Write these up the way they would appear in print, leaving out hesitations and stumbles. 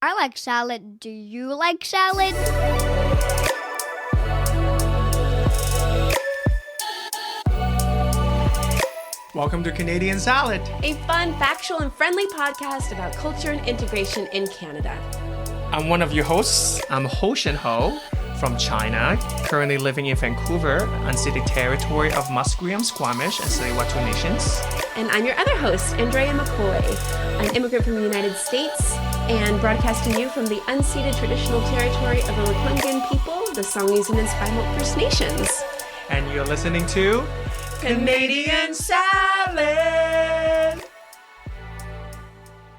I like salad. Do you like salad? Welcome to Canadian Salad, a fun, factual, and friendly podcast about culture and integration in Canada. I'm one of your hosts. I'm Hostion from China, currently living in Vancouver, unceded territory of Musqueam, Squamish, and Tsleil-Waututh nations. And I'm your other host, Andrea McCoy, an immigrant from the United States and broadcasting you from the unceded traditional territory of the Lekwungen people, the Songhees and Esquimalt First Nations. And you're listening to Canadian Salad!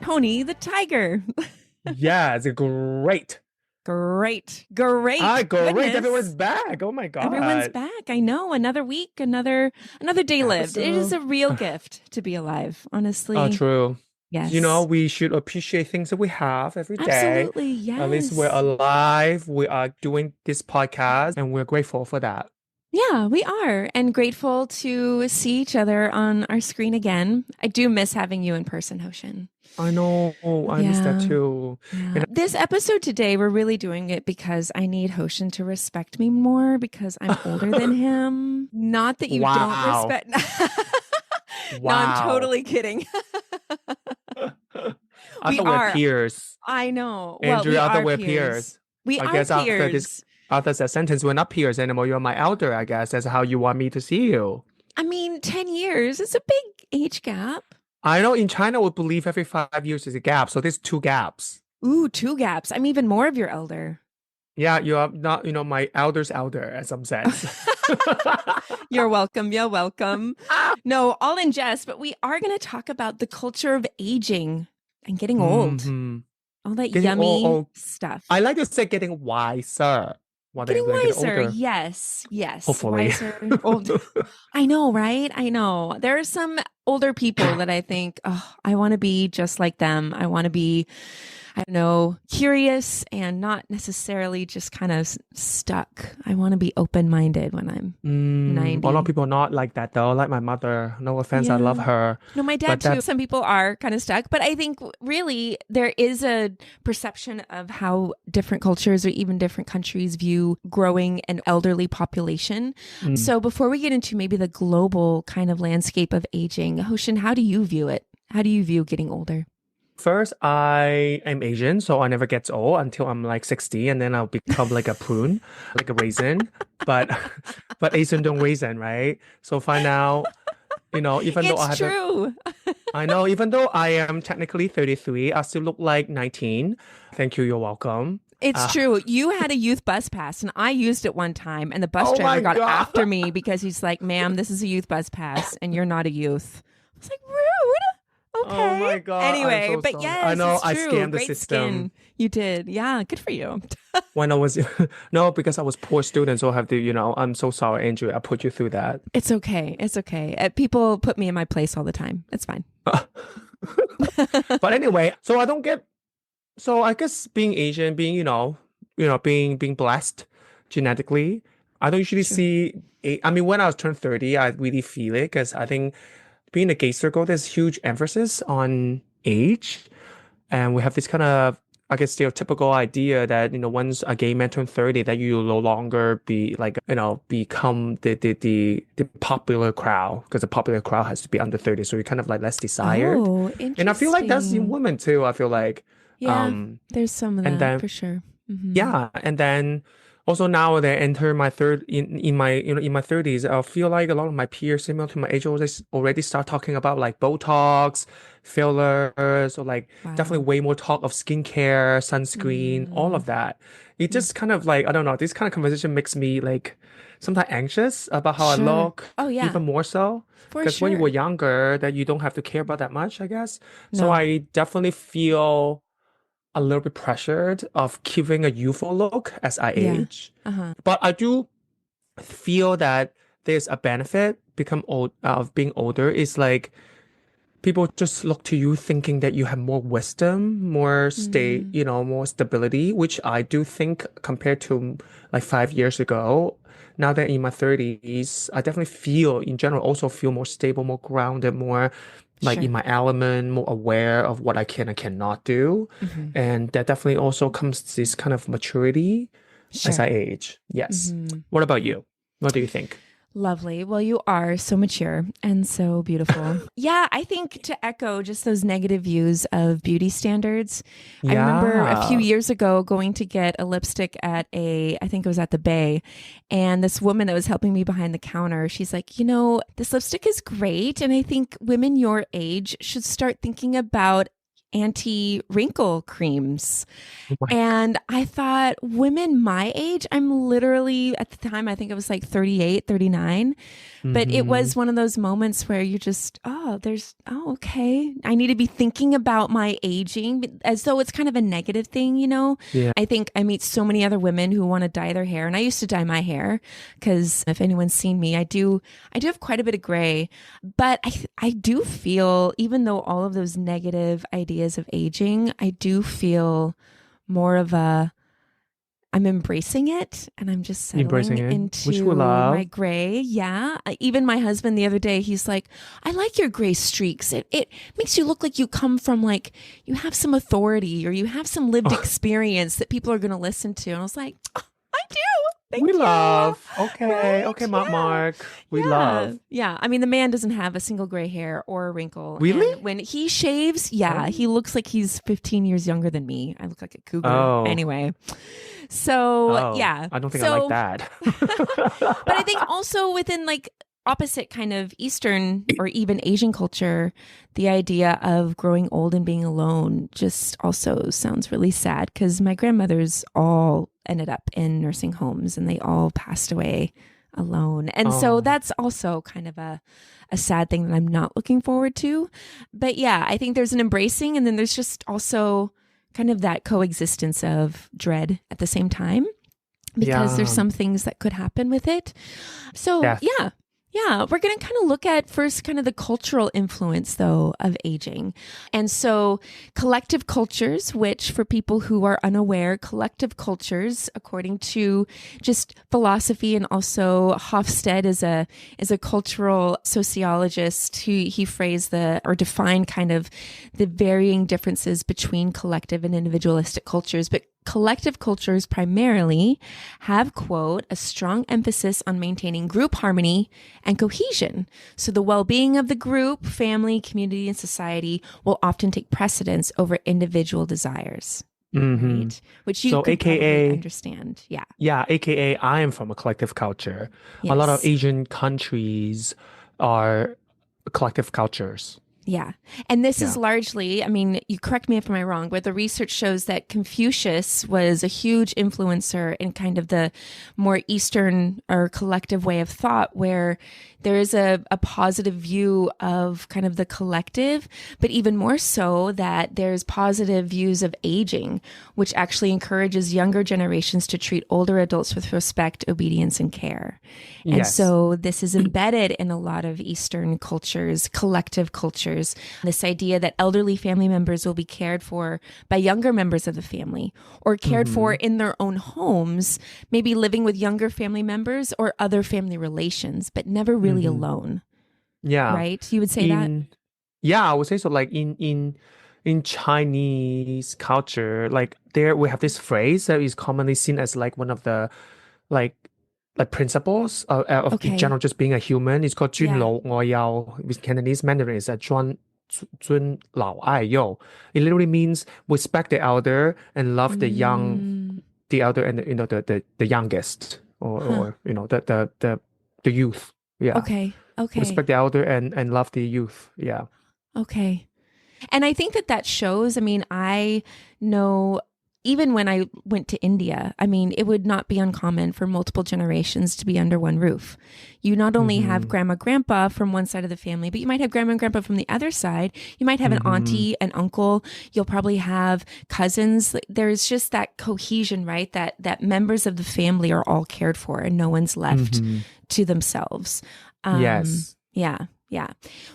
Tony the Tiger. Yeah, it's great. Great. Great. Goodness. Everyone's back. Oh my God. Everyone's back. I know. Another week, another day lived. It is a real gift to be alive, honestly. Oh, true. Yes. You know, we should appreciate things that we have every day. Absolutely, yes. At least we're alive. We are doing this podcast and we're grateful for that. Yeah, we are. And grateful to see each other on our screen again. I do miss having you in person, Hostion. I know. I miss that too. Yeah. This episode today, we're really doing it because I need Hostion to respect me more because I'm older than him. Not that you don't respect. No, I'm totally kidding. I thought we're peers. I know. Andrea, I thought we're peers. peers. We I are guess peers. After that sentence, we're not peers anymore. You're my elder, I guess. That's how you want me to see you. I mean, 10 years is a big age gap. I know in China, we believe every 5 years is a gap. So there's 2 gaps. Ooh, 2 gaps. I'm even more of your elder. Yeah, you are not, my elder's elder, in some sense. You're welcome. You're welcome. No, all in jest, but we are going to talk about the culture of aging and getting old. Mm-hmm. All that yummy stuff. I like to say getting wiser. Getting wiser. Yes. Hopefully. Wiser. Old. I know, right? I know. There are some older people that I think, oh, I want to be just like them. I want to be, I don't know, curious and not necessarily just kind of stuck. I want to be open-minded when I'm 90. A lot of people are not like that though. Like my mother. No offense, I love her. No, my dad too. Some people are kind of stuck. But I think really there is a perception of how different cultures or even different countries view growing an elderly population. So before we get into maybe the global kind of landscape of aging, Hostion, how do you view it? How do you view getting older? First, I am Asian, so I never get old until I'm like 60, and then I'll become like a prune, like a raisin. But Asian don't raisin, right? So find out, even though I have true. I know, even though I am technically 33, I still look like 19. Thank you, you're welcome. It's true. You had a youth bus pass, and I used it one time, and the bus driver got after me because he's like, "Ma'am, this is a youth bus pass, and you're not a youth." I was like, rude. Okay. Oh my God. Anyway, so but sorry. yes, I know it's I true. scammed the Great system. Skin. You did. Yeah, good for you. When I was, no, because I was poor student, so I have to, I'm so sorry, Andrea. I put you through that. It's okay. It's okay. People put me in my place all the time. It's fine. But anyway, so I guess being Asian, being, being blessed genetically, I don't usually see, when I was turned 30, I really feel it because I think being a gay circle, there's huge emphasis on age. And we have this kind of, I guess, stereotypical idea that, once a gay man turns 30, that you no longer be like, become the popular crowd, because the popular crowd has to be under 30. So you're kind of like less desired. Oh, interesting. And I feel like that's in women too. I feel like. Yeah, there's some of that for sure. Mm-hmm. Yeah. And then also now that I enter my in my 30s, I feel like a lot of my peers similar to my age already start talking about like Botox, fillers, or like definitely way more talk of skincare, sunscreen, all of that. It just kind of like, I don't know, this kind of conversation makes me like sometimes anxious about how I look. Oh yeah. Even more so. Because when you were younger, that you don't have to care about that much, I guess. So I definitely feel a little bit pressured of keeping a youthful look as I age. But I do feel that there's a benefit of being older. Is like people just look to you thinking that you have more wisdom, more more stability, which I do think compared to like 5 years ago. Now that in my 30s, I definitely feel in general also feel more stable, more grounded, more like Sure. in my element, more aware of what I can and cannot do. And that definitely also comes this kind of maturity as I Sure. age. Yes. What about you? What do you think? Lovely. Well, you are so mature and so beautiful. Yeah, I think to echo just those negative views of beauty standards. I remember a few Yeah. years ago going to get a lipstick at I think it was at the Bay, and this woman that was helping me behind the counter, she's like, this lipstick is great, and I think women your age should start thinking about anti-wrinkle creams. Oh my And I thought, women my age, I'm literally, at the time, I think it was like 38, 39. But it was one of those moments where you're just, okay. I need to be thinking about my aging as though it's kind of a negative thing, Yeah. I think I meet so many other women who want to dye their hair. And I used to dye my hair because if anyone's seen me, I do have quite a bit of gray. But I do feel, even though all of those negative ideas of aging, I do feel more of I'm embracing it and I'm just Embracing settling it, which we into love. my gray. Yeah. Even my husband the other day, he's like, I like your gray streaks. It makes you look like you come from you have some authority or you have some lived experience that people are going to listen to. And I was like, "Oh, I do. Thank We you." love. Okay. Right? Okay, Yeah. Mark. We Yeah. love. Yeah. I mean, the man doesn't have a single gray hair or a wrinkle. Really? And when he shaves, yeah, he looks like he's 15 years younger than me. I look like a cougar. Oh. Anyway. So, Oh, yeah. I don't think I like that. But I think also within opposite kind of Eastern or even Asian culture, the idea of growing old and being alone just also sounds really sad because my grandmothers all ended up in nursing homes and they all passed away alone. And so Oh. that's also kind of a sad thing that I'm not looking forward to. But yeah, I think there's an embracing and then there's just also kind of that coexistence of dread at the same time because there's Yeah. some things that could happen with it. So Death. yeah, we're going to kind of look at first kind of the cultural influence, though, of aging. And so collective cultures, which for people who are unaware, collective cultures, according to just philosophy and also Hofstede is a cultural sociologist, he phrased or defined kind of the varying differences between collective and individualistic cultures. But collective cultures primarily have, quote, a strong emphasis on maintaining group harmony and cohesion. So the well-being of the group, family, community, and society will often take precedence over individual desires. Mhm. Right? Which you So could probably AKA understand. Yeah. Yeah, aka I am from a collective culture. A lot of Yes. Asian countries are collective cultures. Yeah. And this is Yeah. largely, I mean, you correct me if I'm wrong, but the research shows that Confucius was a huge influencer in kind of the more Eastern or collective way of thought, where there is a positive view of kind of the collective, but even more so that there's positive views of aging, which actually encourages younger generations to treat older adults with respect, obedience, and care. And Yes. so this is embedded in a lot of Eastern cultures, collective cultures, this idea that elderly family members will be cared for by younger members of the family or cared for in their own homes, maybe living with younger family members or other family relations, but never really alone, Yeah. right? You would say that? Yeah, I would say so. Like in Chinese culture, like there we have this phrase that is commonly seen as like one of the like principles of Okay. in general just being a human. It's called 尊 Yeah. 老爱幼. With Cantonese Mandarin, it's a 尊老爱幼. It literally means respect the elder and love the young, the elder and the youngest or the youth. Yeah. Okay. Respect the elder and love the youth. Yeah. Okay. And I think that shows, I mean, I know even when I went to India, I mean, it would not be uncommon for multiple generations to be under one roof. You not only have grandma, grandpa from one side of the family, but you might have grandma and grandpa from the other side. You might have an auntie, an uncle. You'll probably have cousins. There's just that cohesion, right? That members of the family are all cared for and no one's left to themselves. Yes. Yeah.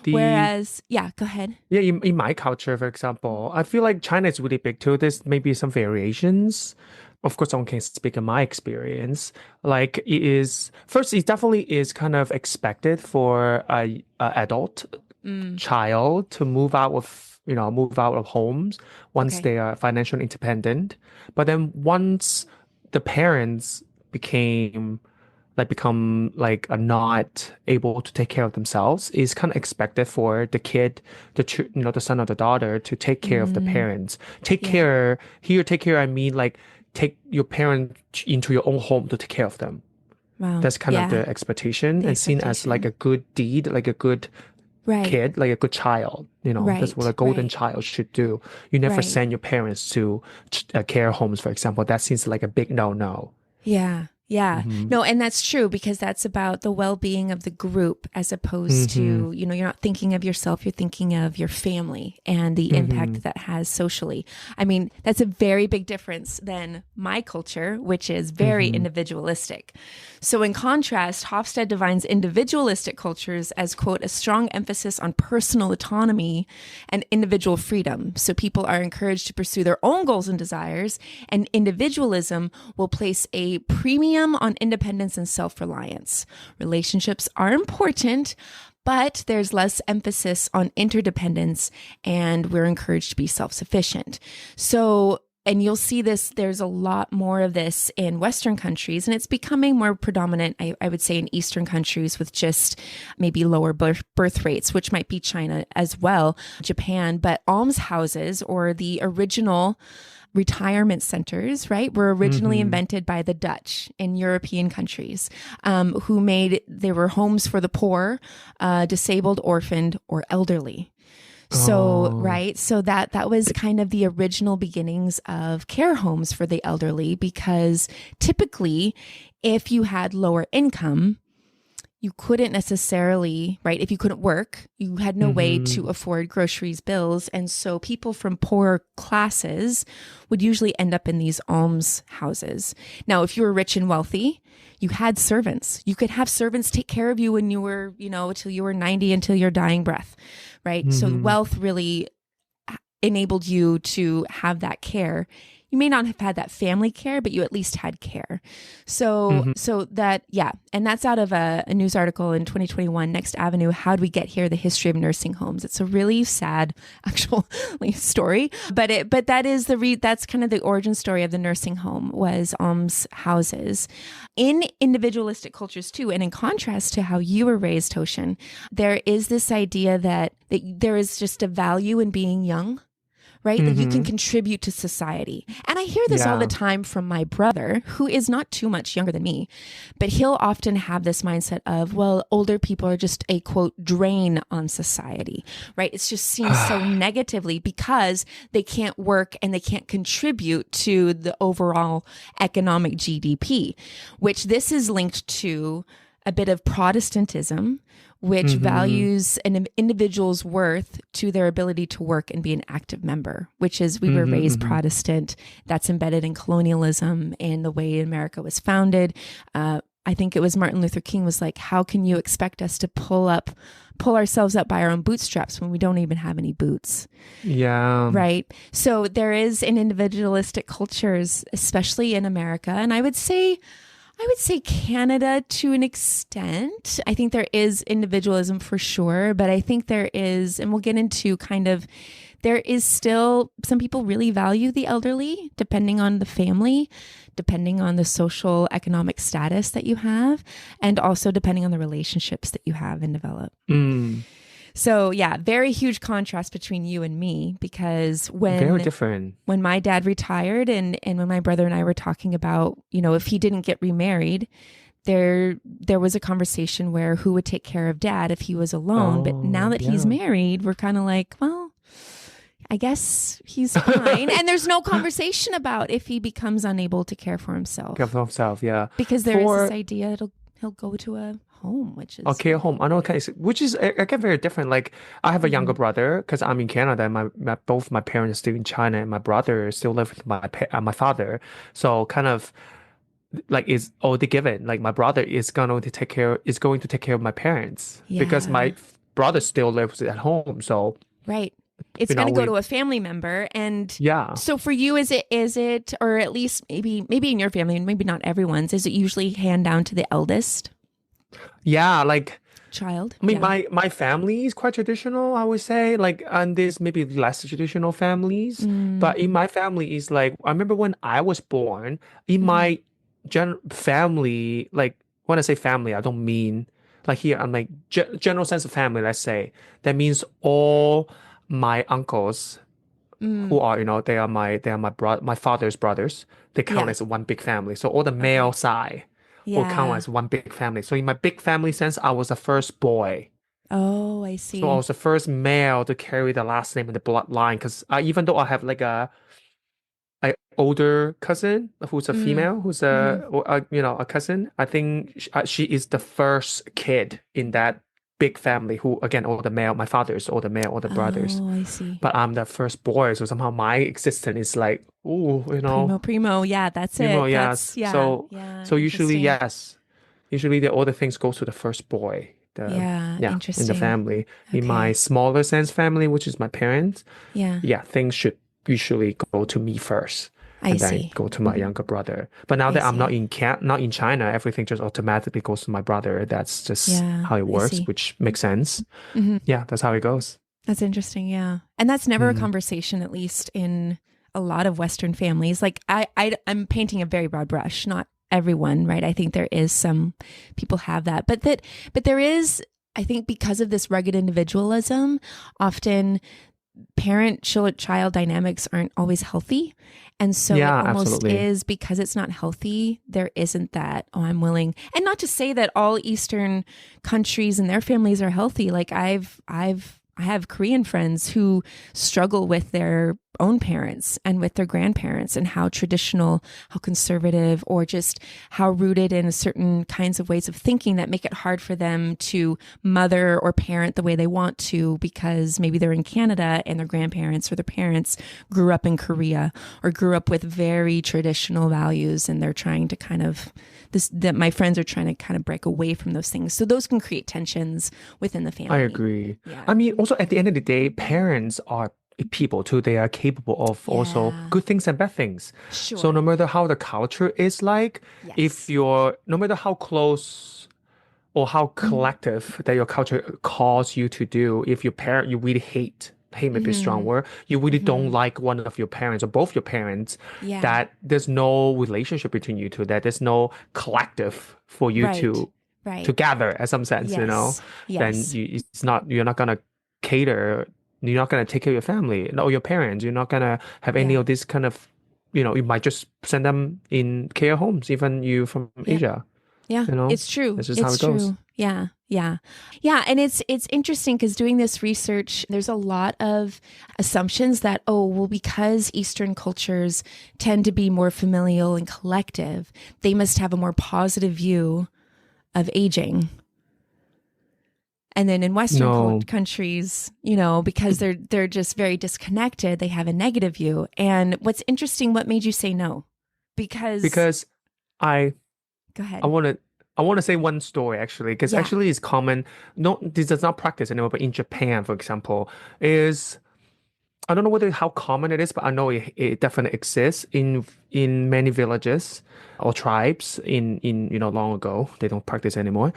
Whereas, go ahead. Yeah, in my culture, for example, I feel like China is really big too. There's maybe some variations. Of course, someone can speak in my experience. Like it definitely is kind of expected for a adult child to move out of homes once Okay. they are financially independent. But then once the parents become like not able to take care of themselves, it's kind of expected for the kid, the son or the daughter to take care of the parents. Take Yeah. care here. Take care. I mean, like take your parent into your own home to take care of them. Wow. That's kind of Yeah. the expectation The and seen as like expectation. a good deed, like a good Right. kid, like a good child. That's what a Right. golden Right. child should do. You never Right. send your parents to care homes, for example. That seems like a big no-no. Yeah. Yeah. Mm-hmm. No, and that's true because that's about the well-being of the group as opposed to, you're not thinking of yourself, you're thinking of your family and the impact that has socially. I mean, that's a very big difference than my culture, which is very individualistic. So in contrast, Hofstede defines individualistic cultures as, quote, a strong emphasis on personal autonomy and individual freedom. So people are encouraged to pursue their own goals and desires, and individualism will place a premium on independence and self-reliance. Relationships are important, but there's less emphasis on interdependence, and we're encouraged to be self-sufficient. So, and you'll see this, there's a lot more of this in Western countries, and it's becoming more predominant, I would say, in Eastern countries with just maybe lower birth rates, which might be China as well, Japan, but almshouses or the original retirement centers, right, were originally invented by the Dutch in European countries, they were homes for the poor, disabled, orphaned, or elderly. So, right. So that was kind of the original beginnings of care homes for the elderly, because typically if you had lower income, you couldn't necessarily, right? If you couldn't work, you had no way to afford groceries, bills. And so people from poorer classes would usually end up in these alms houses. Now, if you were rich and wealthy, you had servants. You could have servants take care of you when you were, until you were 90, until your dying breath, right? So wealth really enabled you to have that care. You may not have had that family care, but you at least had care. So that, yeah. And that's out of a news article in 2021, Next Avenue, How Do We Get Here? The History of Nursing Homes. It's a really sad actual story, but that is that's kind of the origin story of the nursing home, was alms houses. In individualistic cultures too, and in contrast to how you were raised, Hostion, there is this idea that there is just a value in being young, right? That you can contribute to society. And I hear this all the time from my brother, who is not too much younger than me, but he'll often have this mindset of, well, older people are just a, quote, drain on society, right? It's just seen so negatively because they can't work and they can't contribute to the overall economic GDP, which this is linked to a bit of Protestantism, which values an individual's worth to their ability to work and be an active member, which is, we were raised Protestant. That's embedded in colonialism and the way America was founded. I think it was Martin Luther King was like, how can you expect us to pull ourselves up by our own bootstraps when we don't even have any boots? Yeah. Right. So there is in individualistic cultures, especially in America, and I would say Canada to an extent. I think there is individualism for sure, but I think there is, and we'll get into there is still, some people really value the elderly, depending on the family, depending on the social economic status that you have, and also depending on the relationships that you have and develop. So yeah, very huge contrast between you and me, because very different. When my dad retired and when my brother and I were talking about, if he didn't get remarried, there was a conversation where who would take care of dad if he was alone. But now that he's married, we're kind of like, well, I guess he's fine. And there's no conversation about if he becomes unable to care for himself. Care for himself, yeah. Because there is this idea he'll go to a home, which is okay, home. I know, which is again very different. Like I have a younger brother because I'm in Canada, and both my parents are still in China, and my brother still lives with my father. So kind of like it's already given. Like my brother is going to take care of my parents because my brother still lives at home. So right. It's going to go to a family member. And so for you, is it, or at least maybe in your family and maybe not everyone's, is it usually hand down to the eldest? Yeah. Like child. I mean, Yeah. my family is quite traditional, I would say. Like, and there's maybe less traditional families, but in my family is like, I remember when I was born, in my family, like when I say family, I don't mean like here, I'm like general sense of family, let's say. That means all my uncles who are, my father's brothers. They count Yeah. as one big family. So all the male side will count Yeah. as one big family. So in my big family sense, I was the first boy. Oh, I So I see. was the first male to carry the last name in the bloodline. Because even though I have like a older cousin who's a Mm. female, who's Hmm. a cousin, I think she is the first kid in that big family who, again, all the male, my father's all the male, all the brothers. Oh, I see. But I'm the first boy, so somehow my existence is like, ooh, Primo. Yeah, that's primo, it. yes. Yeah. So usually, Interesting. yes, usually all the things goes to the first boy. Yeah, In the interesting. family. In my Okay. smaller sense family, which is my parents, Yeah, yeah, things should usually go to me first I and then see. go to my younger brother. But now I that I'm not see. not in China, everything just automatically goes to my brother. That's just Yeah, how it I works, see. which makes sense. Hmm. Yeah, that's how it goes. That's interesting. Yeah. And that's never a Mm. conversation, at least in a lot of Western families. Like I'm painting a very broad brush, not everyone, right? I think there is some people have that, but there is, I think because of this rugged individualism, often parent-child dynamics aren't always healthy. And so it Yeah, almost absolutely. is, because it's not healthy, there isn't that, oh, I'm willing. And not to say that all Eastern countries and their families are healthy. Like I have Korean friends who struggle with their own parents and with their grandparents, and how traditional, how conservative, or just how rooted in certain kinds of ways of thinking that make it hard for them to mother or parent the way they want to, because maybe they're in Canada and their grandparents or their parents grew up in Korea or grew up with very traditional values, and they're trying to kind of that my friends are trying to kind of break away from those things. So those can create tensions within the family. I agree. Yeah. I mean, also at the end of the day, parents are people too. They are capable of also Yeah. good things and bad things. Sure. So no matter how the culture is like, Yes. no matter how close or how collective that your culture calls you to do, if your parent you really hate may be a strong word, you really don't like one of your parents or both your parents, Yeah. that there's no relationship between you two, that there's no collective for you Right. to Right. together in some sense, Yes. then Yes. you're not gonna cater, you're not gonna take care of your family or your parents. You're not gonna have any Yeah. of this kind of, you might just send them in care homes, even you from Yeah. Asia. Yeah, it's true. That's just how It's it goes. true. Yeah, yeah, yeah. And it's interesting because doing this research, there's a lot of assumptions that, oh, well, because Eastern cultures tend to be more familial and collective, they must have a more positive view of aging. And then in Western No. countries, because they're just very disconnected, they have a negative view. And what's interesting, what made you say no? Because I go ahead. I want to say one story actually, because Yeah. actually it's common. No, this does not practice anymore. But in Japan, for example, is I don't know how common it is, but I know it definitely exists in many villages or tribes in long ago. They don't practice anymore.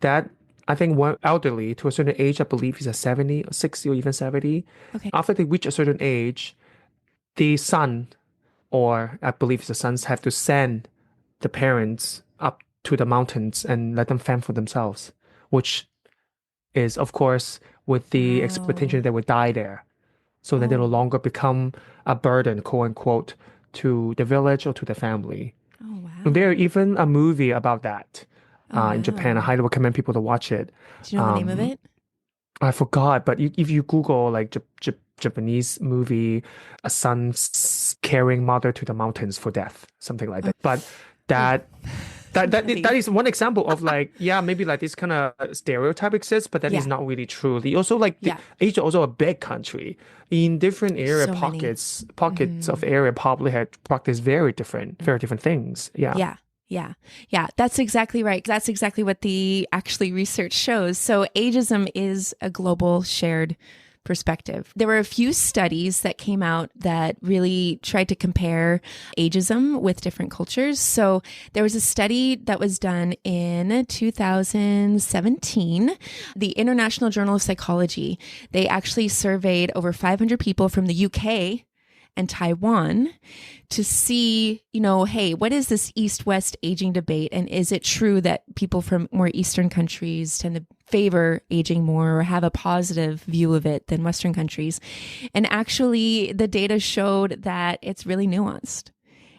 That I think one elderly to a certain age, I believe he's a 70 or 60 or even 70. Okay. After they reach a certain age, the son, or I believe the sons, have to send the parents up to the mountains and let them fend for themselves, which is, of course, with the expectation Oh. they would die there. So that they no Oh. longer become a burden, quote unquote, to the village or to the family. Oh, wow. And there even a movie about that Oh, in Japan. I wow. highly recommend people to watch it. Do you know the name of it? I forgot, but if you Google like Japanese movie, a son carrying mother to the mountains for death, something like that. But that is one example of like, yeah, maybe like this kind of stereotype exists, but that is Yeah. not really true. Also like Yeah. Asia also a big country. In different area So many. pockets of area probably had practice very different things. Yeah. Yeah. Yeah. Yeah. That's exactly right. That's exactly what the actually research shows. So ageism is a global shared perspective. There were a few studies that came out that really tried to compare ageism with different cultures. So there was a study that was done in 2017, the International Journal of Psychology. They actually surveyed over 500 people from the UK and Taiwan to see, hey, what is this East-West aging debate? And is it true that people from more Eastern countries tend to favor aging more or have a positive view of it than Western countries? And actually, the data showed that it's really nuanced.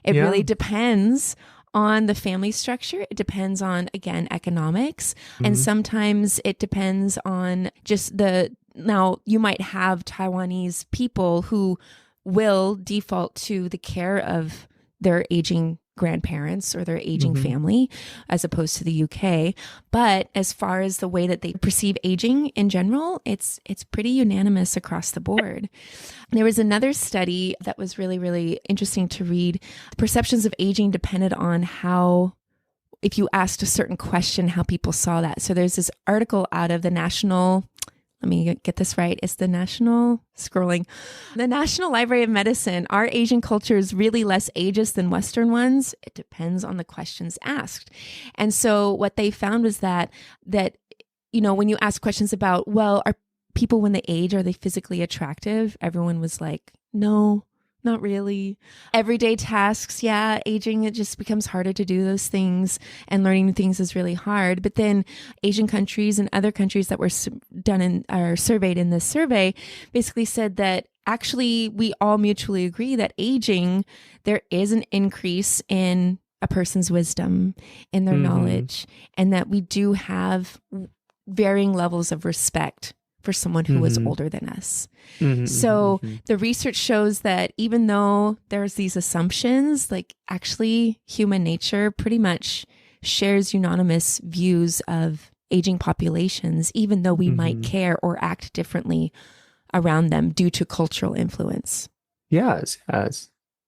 It really depends on the family structure. It depends on, again, economics. And sometimes it depends on just now you might have Taiwanese people who will default to the care of their aging grandparents or their aging family as opposed to the UK. But as far as the way that they perceive aging in general, it's pretty unanimous across the board. There was another study that was really, really interesting to read. Perceptions of aging depended on how, if you asked a certain question, how people saw that. So there's this article out of the National, let me get this right. It's the National Library of Medicine. Are Asian cultures really less ageist than Western ones? It depends on the questions asked. And so what they found was that when you ask questions about, well, are people when they age, are they physically attractive? Everyone was like, no, not really. Everyday tasks, aging, it just becomes harder to do those things, and learning new things is really hard. But then Asian countries and other countries that were surveyed in this survey basically said that actually we all mutually agree that aging, there is an increase in a person's wisdom, in their knowledge, and that we do have varying levels of respect for someone who was older than us. So the research shows that even though there's these assumptions, like actually human nature pretty much shares unanimous views of aging populations, even though we might care or act differently around them due to cultural influence. Yes.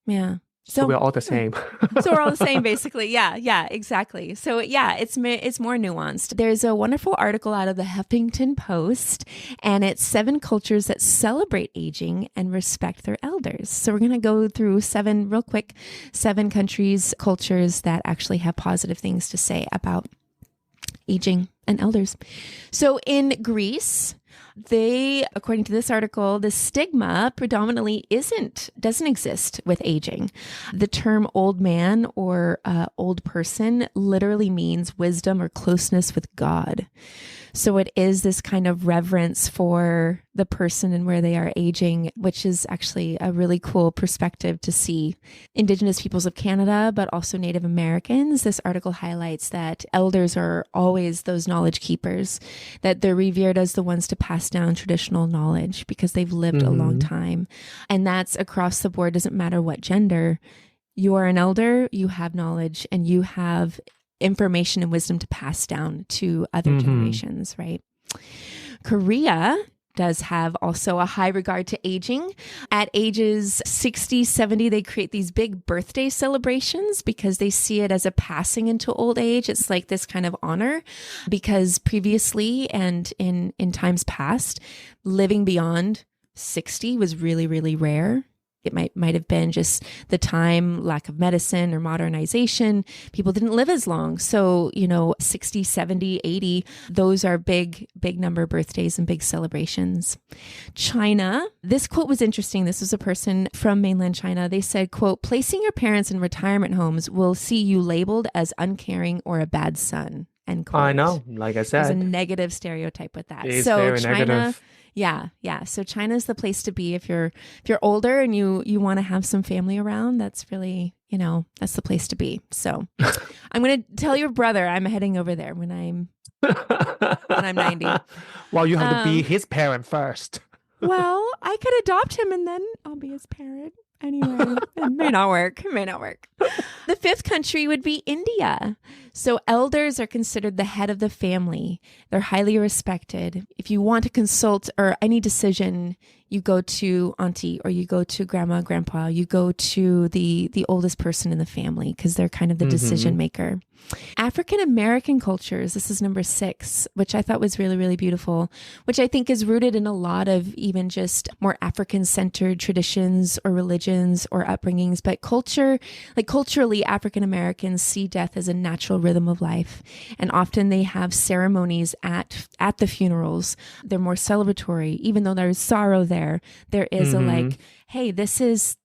Yeah. So we're all the same. So we're all the same, basically. Yeah, exactly. So it's more nuanced. There's a wonderful article out of the Huffington Post, and it's 7 cultures that celebrate aging and respect their elders. So we're going to go through 7 countries, cultures that actually have positive things to say about aging and elders. So in Greece, according to this article, the stigma predominantly doesn't exist with aging. The term old man or old person literally means wisdom or closeness with God. So it is this kind of reverence for the person and where they are aging, which is actually a really cool perspective to see. Indigenous peoples of Canada, but also Native Americans, this article highlights that elders are always those knowledge keepers, that they're revered as the ones to pass down traditional knowledge because they've lived a long time. And that's across the board, doesn't matter what gender. You are an elder, you have knowledge, and you have information and wisdom to pass down to other generations, right? Korea does have also a high regard to aging. At ages 60, 70, they create these big birthday celebrations because they see it as a passing into old age. It's like this kind of honor because previously and in times past, living beyond 60 was really, really rare. It might have been just the time, lack of medicine or modernization. People didn't live as long. So, 60, 70, 80, those are big number birthdays and big celebrations. China, this quote was interesting. This was a person from mainland China. They said, quote, placing your parents in retirement homes will see you labeled as uncaring or a bad son, end quote. I know, like I said. There's a negative stereotype with that. It's so very China, negative. Yeah. So China's the place to be if you're older and you want to have some family around. That's really, that's the place to be. So I'm going to tell your brother I'm heading over there when I'm 90. Well, you have to be his parent first. Well, I could adopt him and then I'll be his parent. Anyway, it may not work. The 5th country would be India. So elders are considered the head of the family. They're highly respected. If you want to consult or any decision, you go to auntie, or you go to grandma, grandpa, you go to the oldest person in the family because they're kind of the decision maker. African American cultures, this is number 6, which I thought was really, really beautiful, which I think is rooted in a lot of even just more African-centered traditions or religions or upbringings. But culturally, African Americans see death as a natural rhythm of life. And often they have ceremonies at the funerals. They're more celebratory, even though there's sorrow there. There is a like, hey, this is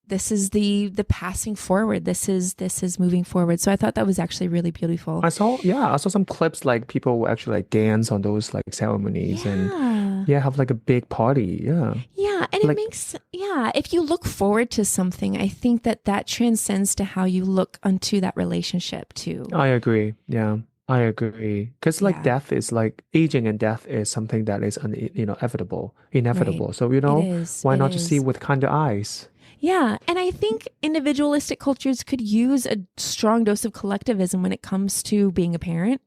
the passing forward. This is moving forward. So I thought that was actually really beautiful. I saw some clips like people will actually like dance on those like ceremonies and have like a big party. Yeah. And it makes, if you look forward to something, I think that transcends to how you look onto that relationship too. I agree. Yeah. I agree. Because like death is like aging, and death is something that is inevitable. Right. So, why not just see with kinder eyes? Yeah. And I think individualistic cultures could use a strong dose of collectivism when it comes to being a parent.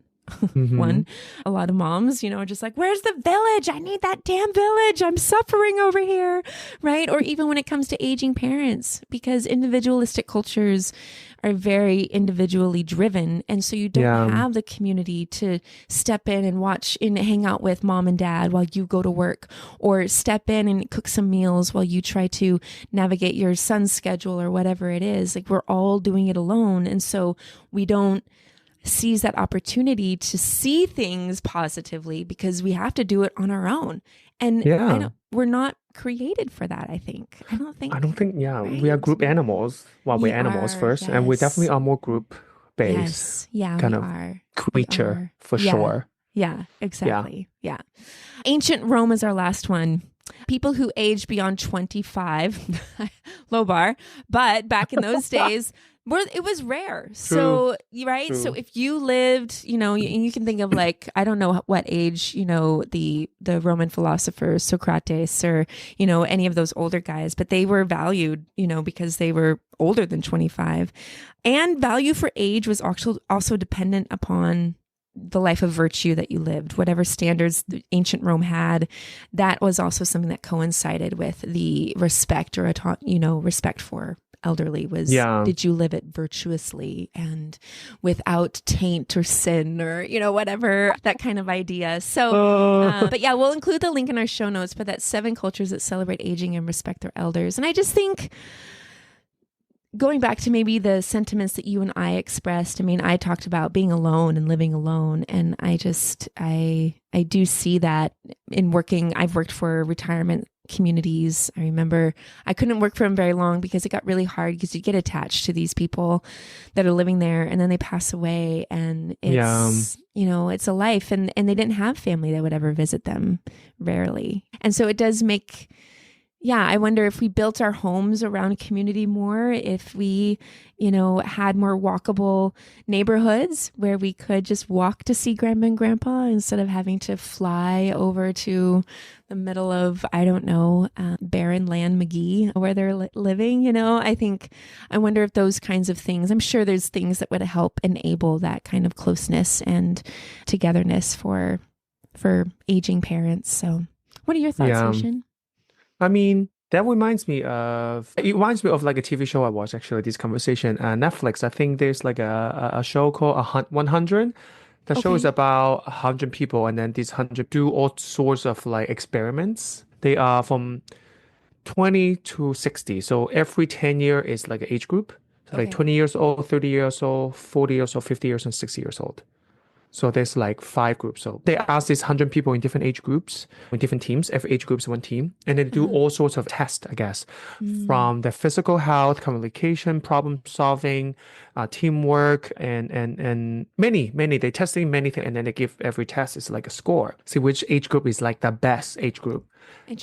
One, a lot of moms, are just like, where's the village? I need that damn village. I'm suffering over here. Right. Or even when it comes to aging parents, because individualistic cultures are very individually driven. And so you don't have the community to step in and watch and hang out with mom and dad while you go to work, or step in and cook some meals while you try to navigate your son's schedule or whatever it is. Like, we're all doing it alone. And so we don't seize that opportunity to see things positively because we have to do it on our own. And we're not created for that, I think. I don't think, right? We are group animals. Well, we're animals first, and we definitely are more group based. Yes. Kind of creature for sure. Yeah, exactly. Yeah. Ancient Rome is our last one. People who age beyond 25, low bar, but back in those days, it was rare. So, right. True. So if you lived, you can think of like, I don't know what age, the Roman philosophers, Socrates, or, any of those older guys, but they were valued, because they were older than 25. And value for age was also dependent upon the life of virtue that you lived. Whatever standards the ancient Rome had, that was also something that coincided with the respect or respect for elderly was, did you live it virtuously and without taint or sin or, whatever, that kind of idea. So, but we'll include the link in our show notes, but that's 7 cultures that celebrate aging and respect their elders. And I just think, going back to maybe the sentiments that you and I expressed, I mean, I talked about being alone and living alone. And I do see that in working. I've worked for retirement communities. I remember I couldn't work for them very long because it got really hard because you get attached to these people that are living there and then they pass away, and it's, it's a life, and they didn't have family that would ever visit them, rarely. And so it does make, I wonder if we built our homes around community more, if we, had more walkable neighborhoods where we could just walk to see grandma and grandpa instead of having to fly over to the middle of, I don't know, barren land McGee where they're living. I wonder if those kinds of things, I'm sure there's things that would help enable that kind of closeness and togetherness for aging parents. So what are your thoughts, Hostion? I mean, that reminds me of like a TV show I watched, actually, this conversation. Netflix, I think there's like a show called 100. The show is about 100 people, and then these 100 do all sorts of like experiments. They are from 20 to 60. So every 10 year is like an age group. So like 20 years old, 30 years old, 40 years old, 50 years old, and 60 years old. So there's like 5 groups. So they ask these 100 people in different age groups, in different teams. Every age group is one team. And they do all sorts of tests, I guess, from their physical health, communication, problem solving, teamwork, and many. They testing many things. And then they give every test is like a score. See which age group is like the best age group.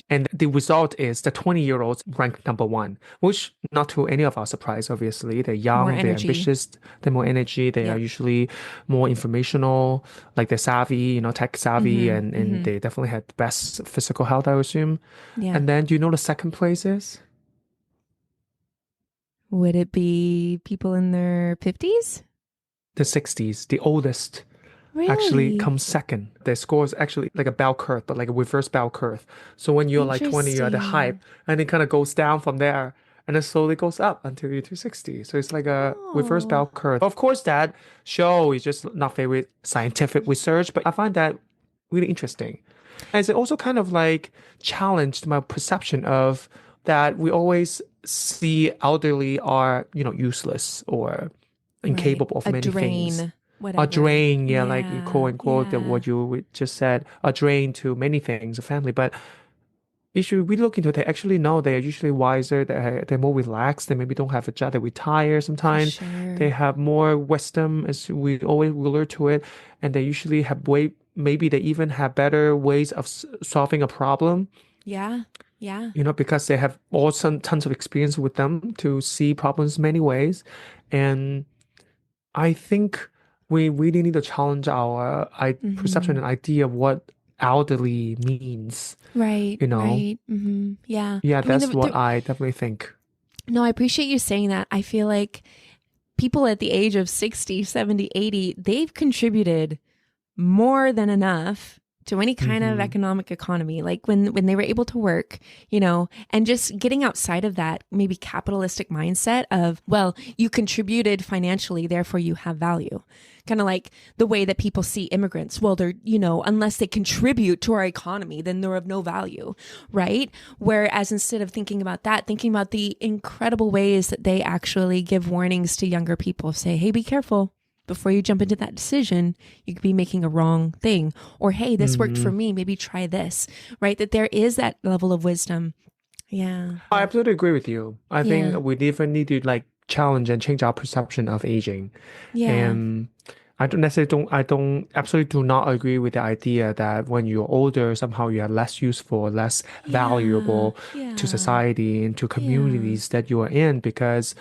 And the result is the 20-year-olds ranked number 1, which not to any of our surprise, obviously. They're young, they're ambitious, they're more energy, they are usually more informational, like they're savvy, tech savvy, and they definitely had the best physical health, I would assume. Yeah. And then do you know the second place is? Would it be people in their 50s? The 60s, the oldest actually Really? comes second. Their score is actually like a bell curve, but like a reverse bell curve. So when you're like 20, you're at the hype, and it kind of goes down from there, and it slowly goes up until you're 260. So it's like a reverse bell Oh, curve. Of course, that show is just not very scientific research, but I find that really interesting. And it also kind of like challenged my perception of that we always see elderly are, useless or right. incapable of A many things. drain, A whatever. drain, yeah, like quote Yeah, unquote, that yeah. what you just said, a drain to many things, a family. But if you really look into it, they actually know they are usually wiser, they're more relaxed, they maybe don't have a job, they retire For sometimes, they sure. have more wisdom, as we always alert to it, and they usually have maybe they even have better ways of solving a problem, Yeah. Yeah. because they have tons of experience with them to see problems many ways. And I think we really need to challenge our perception Mm-hmm. and idea of what elderly means, Right. you know? Right. Mm-hmm. Yeah. Yeah, I mean, that's what I definitely think. no, I appreciate you saying that. I feel like people at the age of 60, 70, 80, they've contributed more than enough to any kind of Hmm. economic economy. Like when they were able to work, and just getting outside of that maybe capitalistic mindset of, well, you contributed financially, therefore you have value. Kind of like the way that people see immigrants. Well, they're, unless they contribute to our economy, then they're of no value, right? Whereas instead of thinking about that, thinking about the incredible ways that they actually give warnings to younger people, say, hey, be careful. Before you jump into that decision, you could be making a wrong thing. Or, hey, this worked for me. Maybe try this, right? That there is that level of wisdom. Yeah. I absolutely agree with you. I Yeah. think we definitely need to like challenge and change our perception of aging. Yeah. And I don't absolutely do not agree with the idea that when you're older, somehow you are less useful, less valuable Yeah. to society and to Yeah. communities that you are in. Because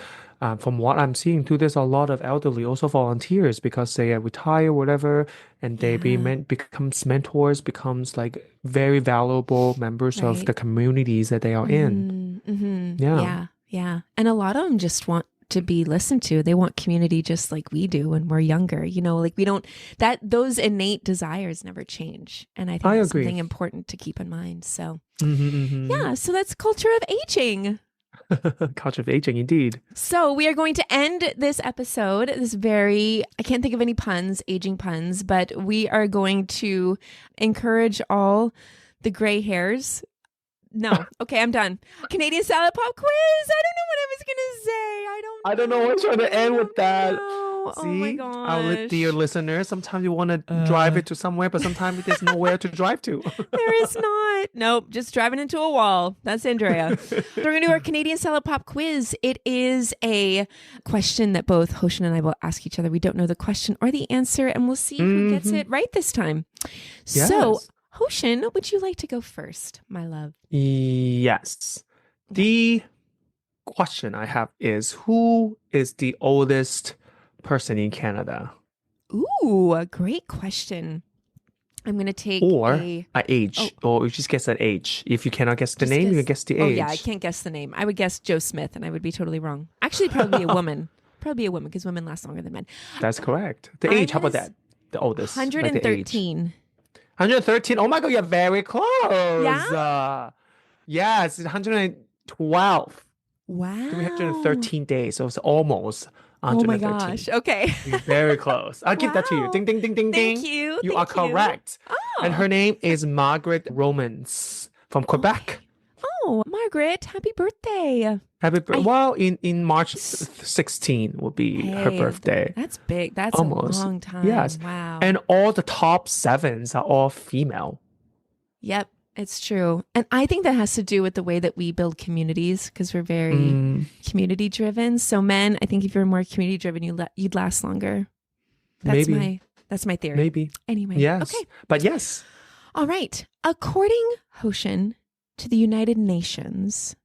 from what I'm seeing too, there's a lot of elderly also volunteers because they retire, whatever, and they Yeah. becomes mentors, becomes like very valuable members of Right. the communities that they are in. Mm-hmm. Mm-hmm. Yeah. Yeah. Yeah. And a lot of them just want to be listened to. They want community just like we do when we're younger. Like we don't, those innate desires never change. And I think I that's agree. something important to keep in mind. So, Mm-hmm, yeah. So that's culture of aging. Culture of aging, indeed. So we are going to end this episode, I can't think of any aging puns, but we are going to encourage all the gray hairs. No. Okay, I'm done. Canadian salad pop quiz. I don't know what I was going to say. I don't know what's trying to end with that. Oh See, my our dear gosh. listeners, sometimes you want to drive it to somewhere, but sometimes there's nowhere to drive to. There is not. Nope, just driving into a wall. That's Andrea. So we're going to do our Canadian salad pop quiz. It is a question that both Hostion and I will ask each other. We don't know the question or the answer, and we'll see who gets it right this time. So, Yes. Hostion, would you like to go first, my love? Yes. The question I have is, who is the oldest person in Canada? Ooh, a great question. I'm going to take Or a... an age, or you just guess an age. If you cannot guess the Just name, you guess- can guess the Oh, age. yeah, I can't guess the name. I would guess Joe Smith, and I would be totally wrong. Actually, probably a woman. Probably a woman, because women last longer than men. That's correct. The I'm age, how about gonna that? The oldest. like the age. 113. 113. Oh my God, you're very close. Yeah? Yes, it's 112. Wow. 313 days. So it's almost Oh my 113. gosh. Okay. You're very close. I'll give that to you. Wow. Ding, ding, ding, ding, ding. Thank you. You are Thank you. correct. Oh. And her name is Margaret Romans from Quebec. Oh, Margaret, happy birthday. Well, in March 16 will be her Hey, birthday. That's big. That's Almost. a long time. Yes. Wow. And all the top 7s are all female. Yep, it's true. And I think that has to do with the way that we build communities because we're very community driven. So men, I think if you're more community driven, you'd last longer. That's Maybe. my theory. Maybe. Anyway. Yes. Okay. But yes. All right. According, Hoshin, to the United Nations,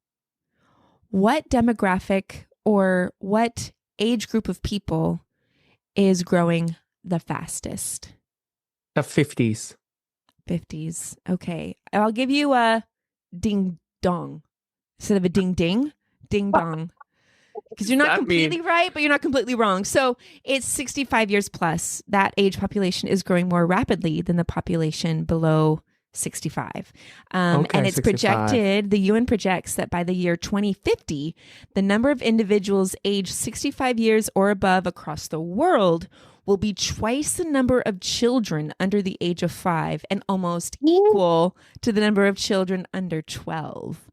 what demographic or what age group of people is growing the fastest? The 50s. 50s. Okay. I'll give you a ding dong instead of a ding ding. Ding dong. because you're not that mean? completely right, but you're not completely wrong. So it's 65 years plus. That age population is growing more rapidly than the population below 65. Okay, and it's 65. projected, the UN projects that by the year 2050, the number of individuals aged 65 years or above across the world will be twice the number of children under the age of 5 and almost equal to the number of children under 12.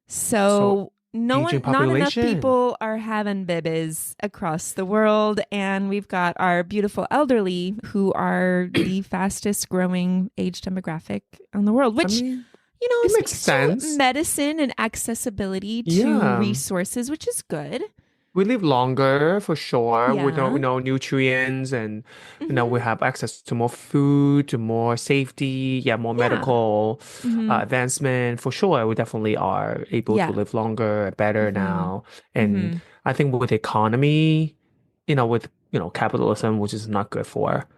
So not enough population. people are having babies across the world. And we've got our beautiful elderly who are the fastest growing age demographic in the world, which, it makes speaks sense. to medicine and accessibility to resources, which is good. We live longer for sure. Yeah. We know nutrients and we have access to more food, to more safety, more medical advancement for sure. We definitely are able to live longer, better now. And I think with the economy, with capitalism, which is not good for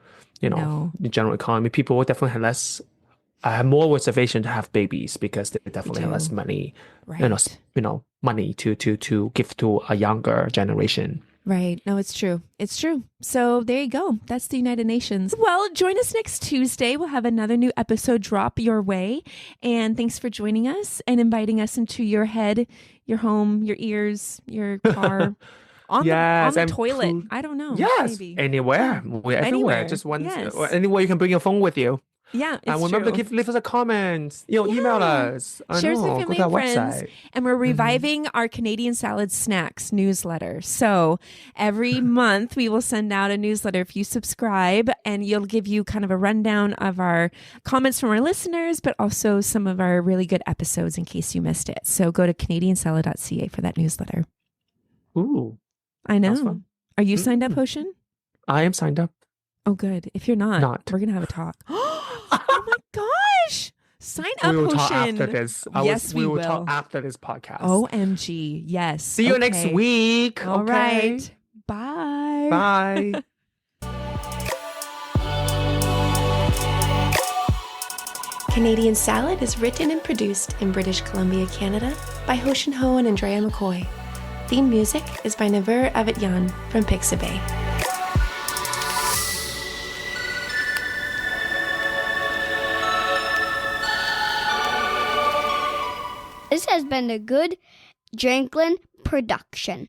the general economy, people will definitely have less. I have more reservation to have babies because they definitely have less money, money to give to a younger generation. Right. No, it's true. It's true. So there you go. That's the United Nations. Well, join us next Tuesday. We'll have another new episode drop your way. And thanks for joining us and inviting us into your head, your home, your ears, your car. On the toilet. I don't know. Yes. Maybe. Anywhere. We're everywhere. Just anywhere you can bring your phone with you. Yeah, it's remember true. to leave us a comment. Email us. Share with your family and friends. Website. And we're reviving our Canadian Salad Snacks newsletter. So every month we will send out a newsletter if you subscribe, and it'll give you kind of a rundown of our comments from our listeners, but also some of our really good episodes in case you missed it. So go to canadiansalad.ca for that newsletter. Ooh. I know. Are you signed up, Hostion? I am signed up. Oh, good. If you're not. We're going to have a talk. Oh my gosh. Sign up, We will Hostion. talk after this. We will talk after this podcast. OMG. Yes. See you next week. All right. Bye. Bye. Canadian Salad is written and produced in British Columbia, Canada by Hostion Ho and Andrea McCoy. Theme music is by Revered from Pixabay. This has been a good Drinklin production.